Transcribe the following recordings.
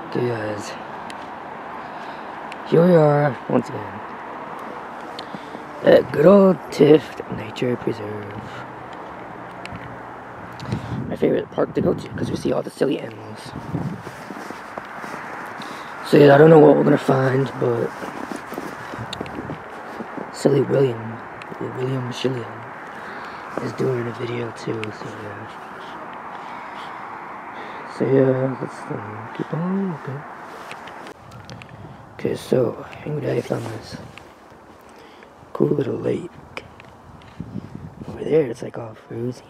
Okay guys, here we are once again at good old Tift Nature Preserve. My favorite park to go to because we see all the silly animals. So yeah, I don't know what we're gonna find, but silly William Shillian is doing a video too, so yeah, let's keep on looking. Okay, so I found this cool little lake. Over there it's like all frozen,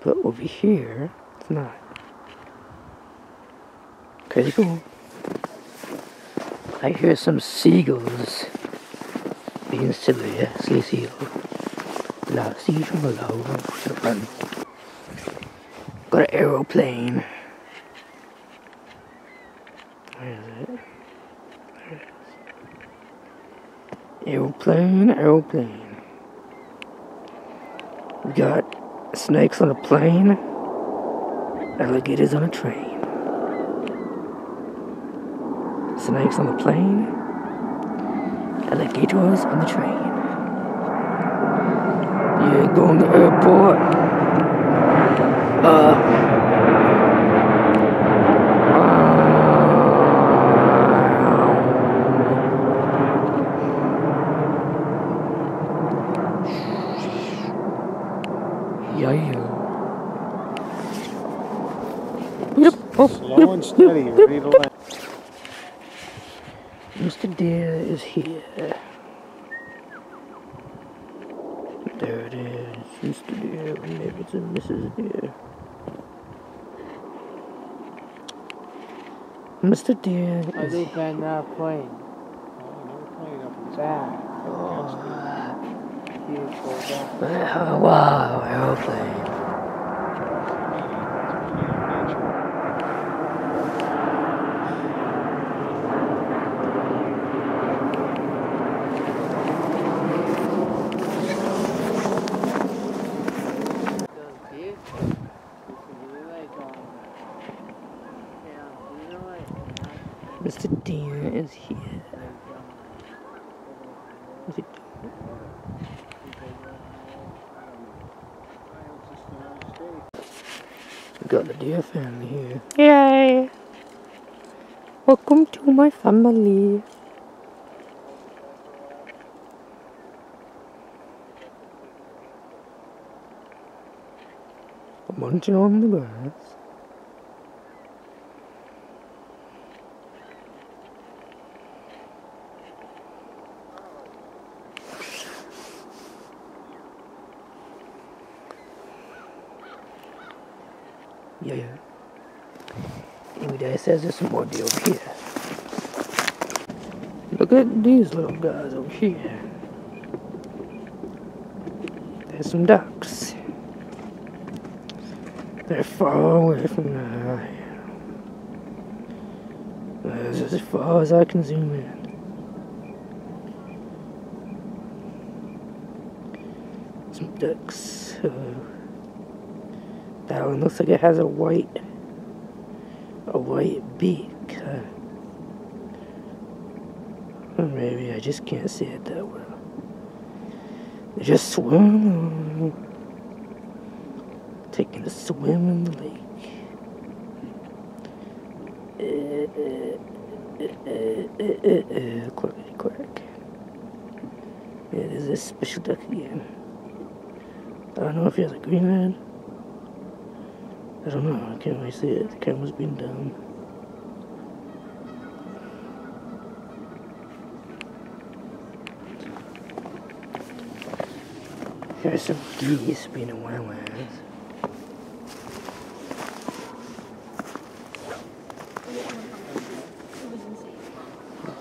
but over here it's not. Crazy cool. I hear some seagulls being silly. Silly seagull. La sea from below. Run. Got an aeroplane. Where is it? There it is. Aeroplane. We got snakes on a plane. Alligators on a train. Snakes on the plane. Alligators on the train. Yeah, going to the airport. Yeah. Slow and steady, ready to land. Mr. Deer is here. There it is, Mr. Deer, or maybe it's a Mrs. Deer. Mr. Deer I is think here. I'm not playing. Back. Wow, aeroplane. Mr. Deer is here. What's he doing? We got the deer family here. Yay! Welcome to my family. Munching on the grass. Yeah. Anyway, it says there's some more deer over here. Look at these little guys over here. There's some ducks. They're far away from the eye. That's as far as I can zoom in. Some ducks. That one looks like it has a white beak. Or maybe I just can't see it that well. They just swim along, taking a swim in the lake. Quack. Yeah, there's this special duck again. I don't know if he has a green head. I don't know, I can't really see it. The camera's being dumb. There's some geese being a wah-wahs.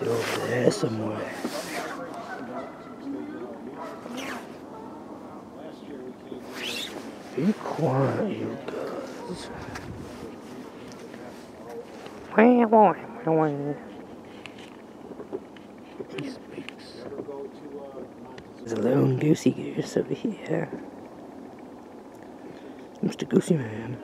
They're over there somewhere. Be quiet, you guys. He speaks. There's a lone goosey goose over here. Mr. Goosey Man.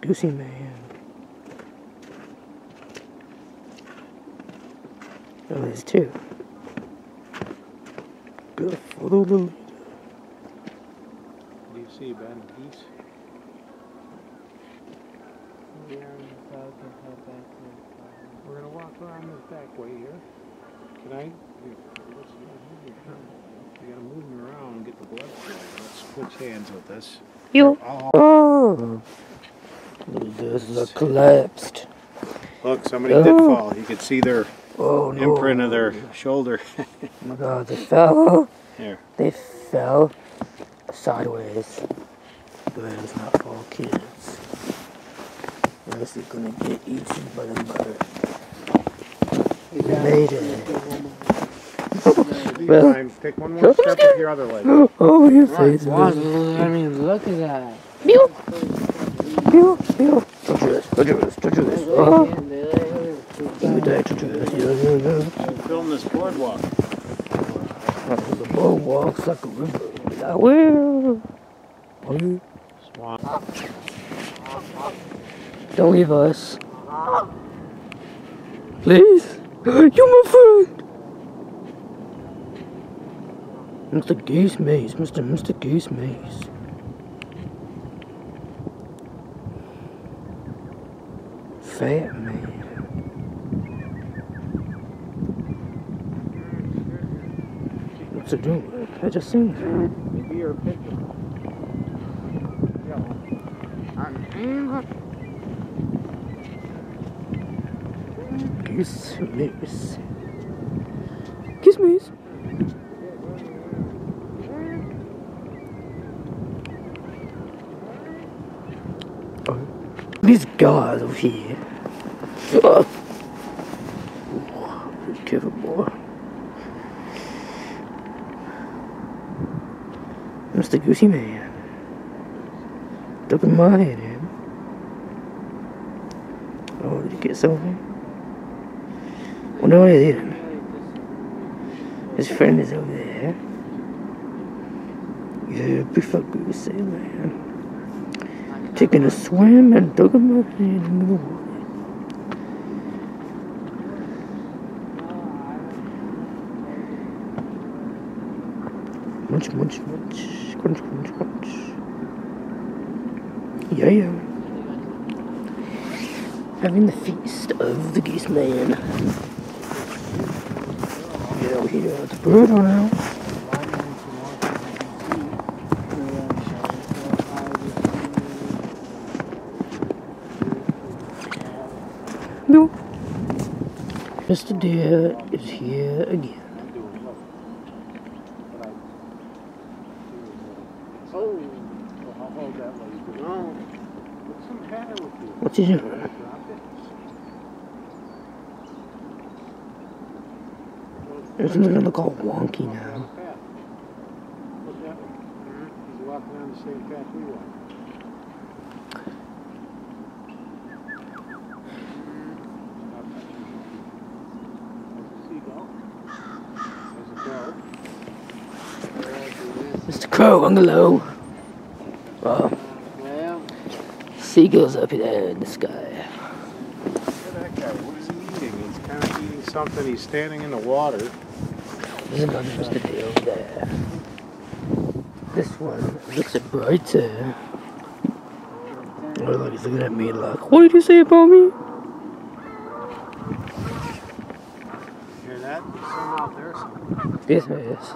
Goosey Man. Oh, there's two. Gotta follow the leader. Do you see Ben Geese? We're gonna walk around this back way here. Can I? You gotta move them around and get the blood flowing. Let's switch hands with this. You. Oh. Oh. This is collapsed. Look, somebody did fall. You could see their imprint of their no. shoulder. Oh my God, they fell. Here. They fell sideways. But it's not all kids. Unless they're gonna get eaten by the mother. We made it. Well, take one more step with your other leg. Oh, your face. I mean, look at that. Mew. Mew. Mew. Don't do this. Don't do this. Don't do this. Oh. Don't do this. Film this boardwalk. The boat walks like a river. I will. Swan. Don't leave us. Please. You're my friend. Mr. Goose Maze. Mr. Goose Maze. Fat man. What's it doing? I just seen it. Maybe you're a picture. Goose Maze. Goose Maze. These guys over here. Be careful, boy. Mr. Goosey Man. Look at my head, man. Oh, did you get something? Oh, no, he didn't. His friend is over there. Yeah, big fuck Goosey Man. Taking a swim and dug my hand into the water. Munch, munch, munch. Crunch, crunch, crunch. Yeah, yeah. Having the feast of the Goose Man. Get over here at the bird one now. No. Mr. Deer is here again. What's he doing? Isn't it gonna look all wonky now? He's walking on the same path we walk. Mr. Crow, Ungalow. Seagulls up there in the sky. Look at that guy. What is he eating? He's kind of eating something. He's standing in the water. There's another Mr. Day over there. This one looks brighter. Oh, look, he's looking at me like, what did you say about me? Hear that? There's some out there somewhere. Yes, yes.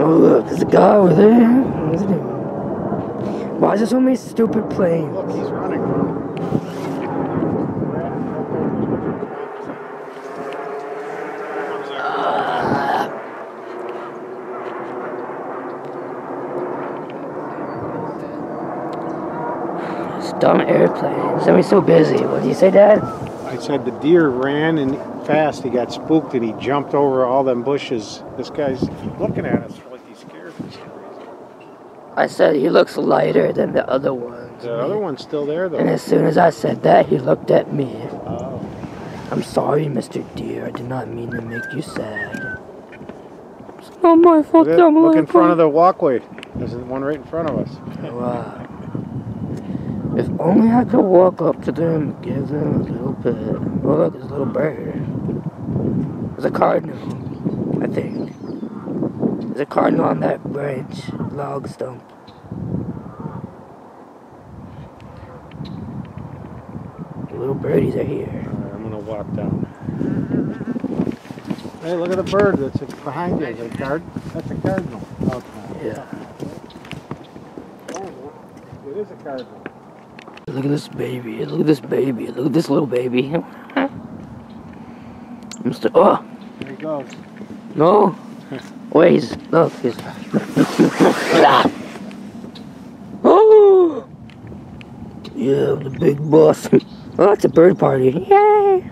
Oh look, there's a guy over there. What's he doing? Why is there so many stupid planes? Look, he's running. It's dumb airplanes. They're so busy. What do you say, Dad? I said the deer ran and fast. He got spooked and he jumped over all them bushes. This guy's looking at us like he's scared for some reason. I said he looks lighter than the other ones. The other one's still there though. And as soon as I said that, he looked at me. Oh. I'm sorry, Mr. Deer. I did not mean to make you sad. It's not my fault. Look in front of the walkway. There's one right in front of us. Wow. If only I could walk up to them and give them a little bit. Oh, look, there's a little bird. There's a cardinal, I think. There's a cardinal on that branch log stump. The little birdies are here. Alright, I'm gonna walk down. Hey, look at the bird that's behind you. Is it a that's a cardinal. Oh, yeah. Oh, it is a cardinal. Look at this baby. Look at this baby. Look at this little baby. Mr. Oh! There he goes. No! Wait, look. He's... Oh! Yeah, the big boss. Oh, it's a bird party. Yay!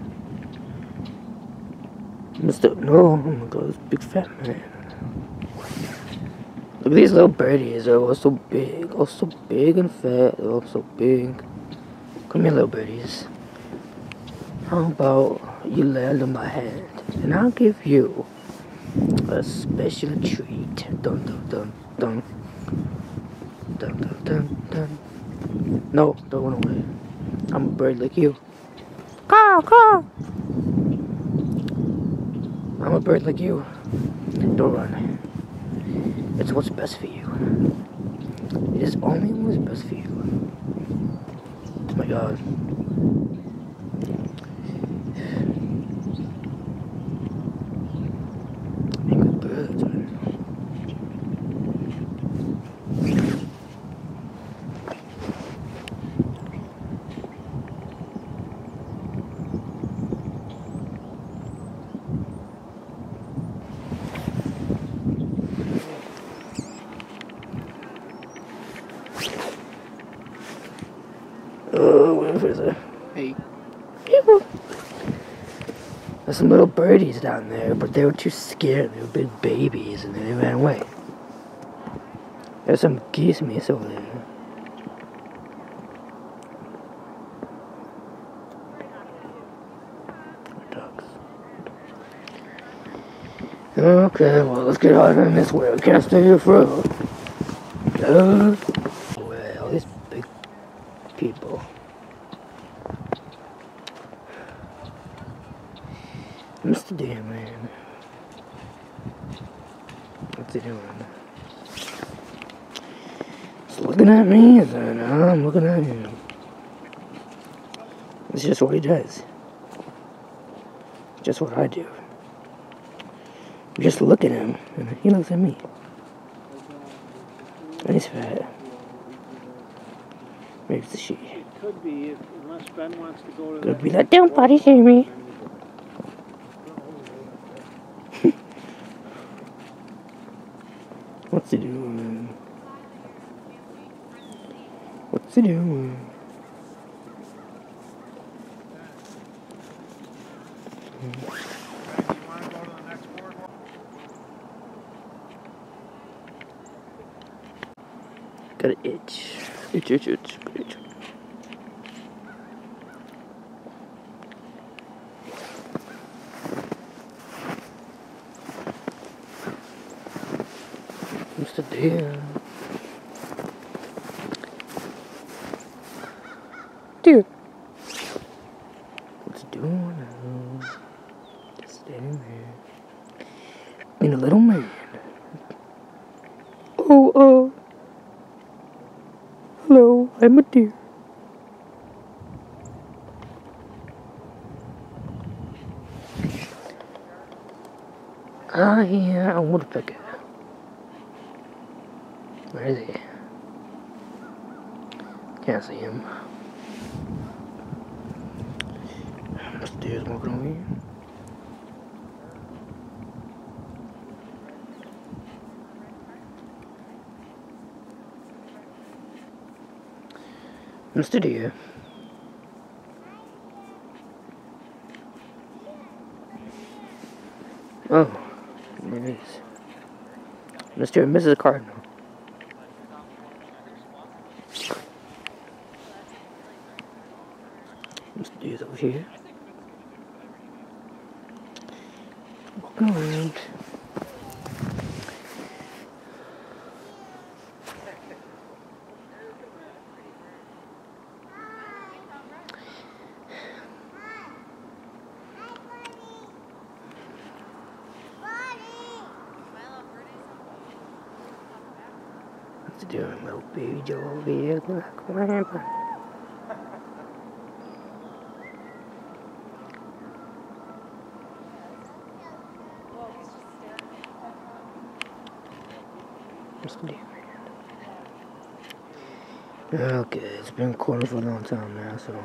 Mr. No, oh my god, this big fat man. Look at these little birdies. They're all so big. All so big and fat. They're all so big. Come here, little birdies. How about you land on my hand, and I'll give you a special treat. Dun dun dun dun. Dun dun dun dun. No, don't run away. I'm a bird like you. Caw, caw. I'm a bird like you. Don't run. It's what's best for you. It is only what's best for you. Oh my god. Angry birds. Oh, where is it? Hey. There's some little birdies down there, but they were too scared. They were big babies, and they ran away. There's some geese meese over there. Ducks. Okay, well, let's get out of this way. I can't stay here forever. Well, these big people. Mr. Deer Man. What's he doing? He's looking at me, and I'm looking at him. It's just what he does. Just what I do. I just look at him, and he looks at me. And he's fat. Maybe it's a she. It could be, unless Ben wants to go to Could be that down body shame me. What's he doing? What's he doing? Got an itch. Itch. Mr. Deer. Deer. What's he doing now? Just standing there. Being a little man. Oh, hello, I'm a deer. Yeah, a woodpecker. Where is he? Can't see him. This deer's walking over here. Mr. Deer. Mr. and Mrs. Cardinal. Mr. Deer's over here. Walking around. What's he doing, little baby Joe over here? Come on. Okay, it's been recording for a long time now, so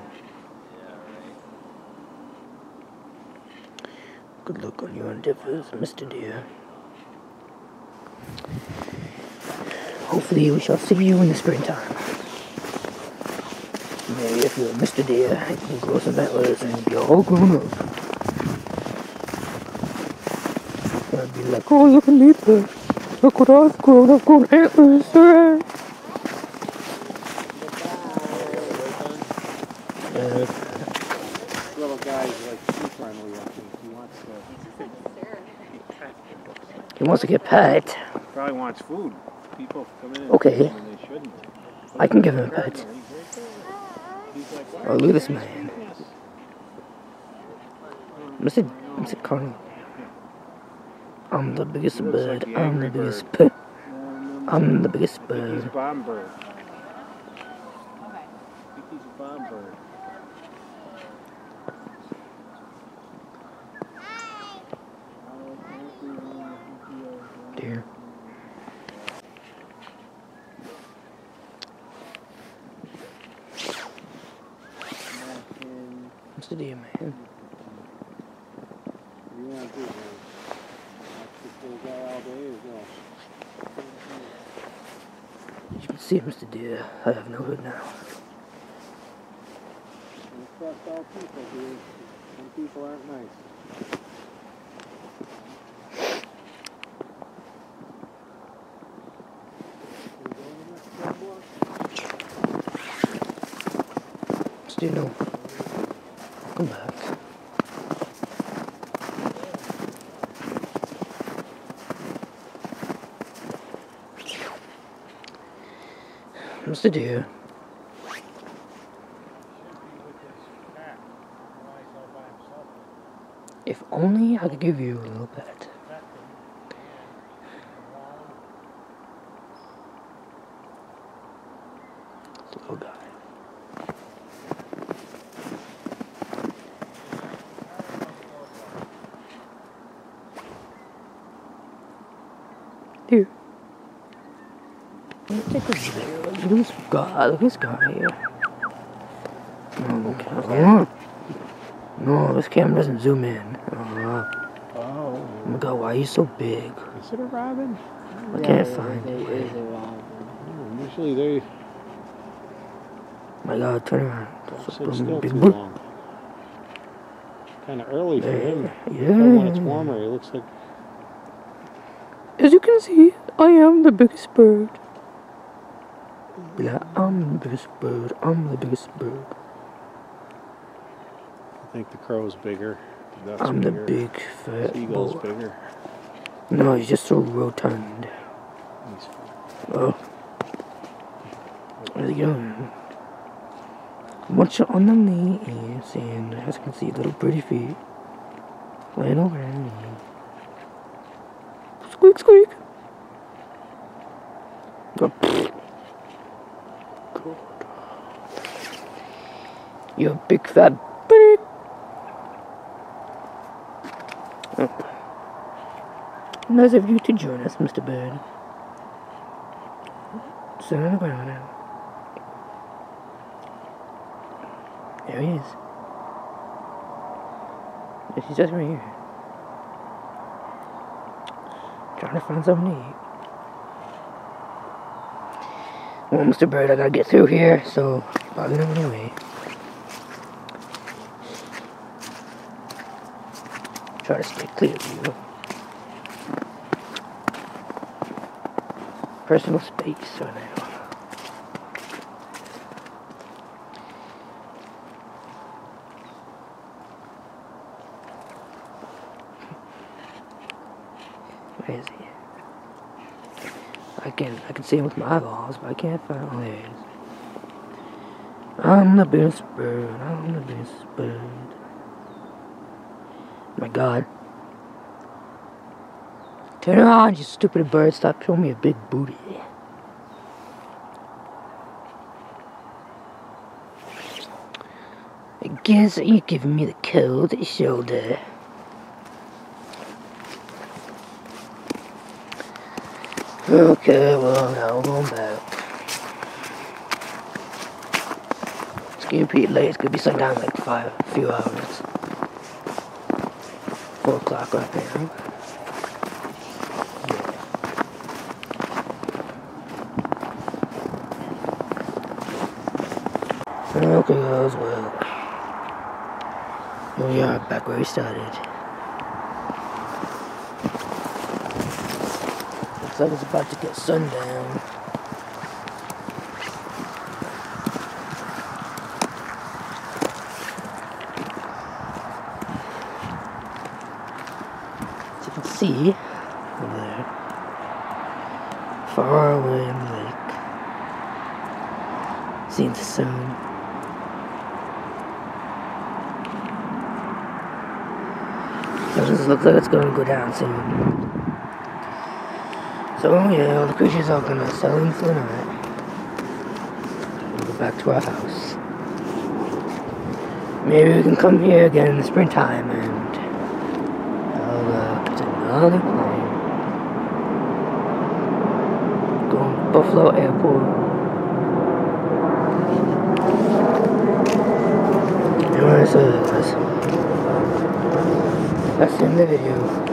good luck on your endeavors, Mr. Deer. Hopefully we shall see you in the springtime. Maybe if you're Mr. Deer, you can grow some antlers and you're all grown up. I'd be like, oh, look at me there. Look what I've grown antlers, hooray! Little guy's like too friendly, I think. He wants to get pet. Probably wants food. People come in and Okay. and they shouldn't. I can give him a pet. Oh, look at this man. Mr. Cardinal. I'm the biggest bird. I'm the biggest bird. I'm the biggest bird. He's a bomb bird. I think he's a bomb bird. Deer. Mr. Deer, man. What do you want to do, man? Watch this little guy all day or no? You can see Mr. Deer. I have no hood now. Don't trust all people, dude. Some people aren't nice. Mr. Deer, no. Come back. Mr. Deer. If only I could give you a little pet. Little guy. Here. Take a video. Look at this guy. Look at this guy here. Oh, no, this camera doesn't zoom in. Oh my god, why are you so big? Is it a robin? I can't find it. Usually they My god, turn around. sit still Big too boy. long. Kind of early for him. Yeah. So when it's warmer, he looks like. As you can see, I am the biggest bird. Be like, I'm the biggest bird. I'm the biggest bird. I think the crow's bigger. The duck's I'm the bigger. big fat Seagull's boy. bigger. No, he's just so rotund. He's Oh. There you go. Watch it on the knees, and as you can see, little pretty feet laying over me. Squeak, squeak. Go. Good. You big fat pig. Oh. Nice of you to join us, Mr. Bird. Sit on the ground now. There he is. Yes, he's just right here. Trying to find something to eat. Well, Mr. Bird, I gotta get through here, so I'll get him anyway. Try to stay clear of you. personal space right now. Where is he? I can see him with my eyeballs, but I can't find. Oh, there he is. I'm the best bird. I'm the best bird. My God. Turn around, you stupid bird. Stop showing me a big booty. I guess you're giving me the cold shoulder. Okay, well, now we're going back. It's getting pretty late. It's gonna be sundown in like a few hours. 4 o'clock right now. Yeah. Okay, guys, well. Here we are, back where we started. Looks like it's about to get sundown. As you can see, over there, far away in the lake, seeing the sun. It looks like it's going to go down soon. So yeah, all the creatures are going to settle in for the night. We'll go back to our house. Maybe we can come here again in the springtime and I'll get another plane. Going to Buffalo Airport. Anyways, that's the end of the video.